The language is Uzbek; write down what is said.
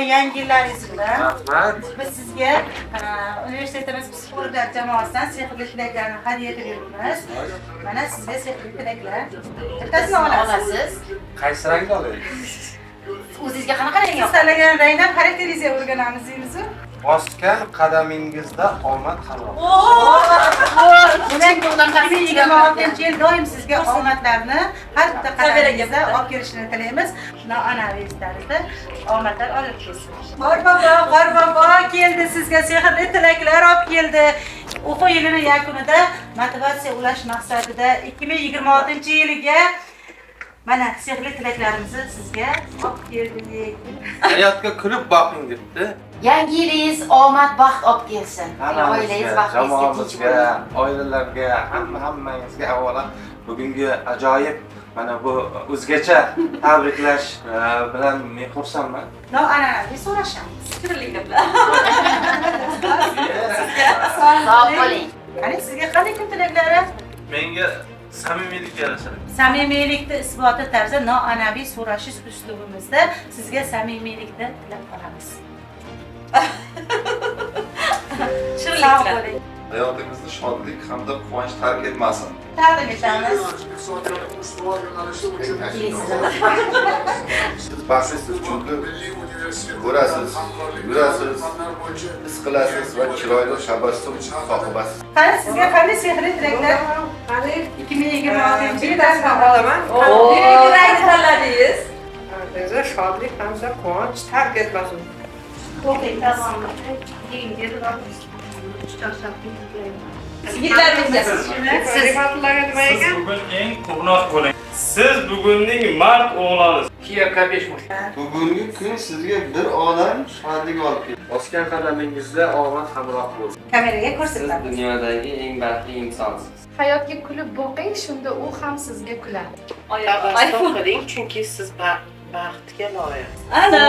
yangi yillaringiz bilan. Rahmat. Biz sizga universitetimiz psixologlar jamoasidan sehrli tilaklarni hadya qilyapmiz. Mana sizga sehrli tilaklar. Bittasini olasiz. Qaysi rangni olaylik? O'zingizga qanaqa rang yoqadi? Tanlagan rangdan xarakterizatsiya o'rganamiz deymiz-ku. Bosgan qadamingizda omad halol. Demak, 2026-yil doim sizga omadlarni har bitta qadamingizda olib kelishini tilaymiz. Noanaviy tarzda omadlar olib kelsin. Qorbobo keldi sizga sehrli tilaklar olib keldi. O'quv yilining yakunida motivatsiya ulash maqsadida 2026-yiliga mana sehrli tilaklarimizni sizga olib keldik. Hayotga kulib boqing debdi. Yangi yilingiz omad, baxt olib kelsin. Oilangiz Hammamizga, baxtingizga tinch jamoamizga, bo'lsin. oilalarga, hammangizga avvalo bugungi ajoyib mana bu o'zgacha tabriklash bilan men xursandman. Noanaviy so'rashamiz. Sog' bo'ling. Qani sizga qanday kun tilaklari? Menga samimiylik yarashadi. Samimiylikni isboti tarzda noanaviy so'rashish uslubimizda sizga samimiylikni tilab qolamiz. Sog' bo'ling. Hayotingizni shodlik hamda quvonch tark etmasin. Taqdim etamiz. Siz baxtsiz chunki ko'rasiz, yurasiz, his qilasiz va chiroyli tabassum sohibasiz. Qani sizga qanday sehrli tilaklar? Qani 2026-yilda olaman. Rangni tanladingiz. Bizga shodlik hamda quvonch tark etmasin. o'qing tamom. Yigitlarimizga. Sifatlarga nima Siz ekan? bugun eng quvnoq bo'ling. Siz bugunning mard o'g'lonisiz. Bugungi kun sizga bir olam shodlik olib keldi. Bosgan qadamingizda omad hamroh bo'lsin. Kameraga Siz ko'rsatamiz. dunyodagi eng baxtli insonsiz. Hayotga kulib boqing, shunda u ham sizga kuladi. Tabassum qiling chunki siz baxtga loyiq. Ana.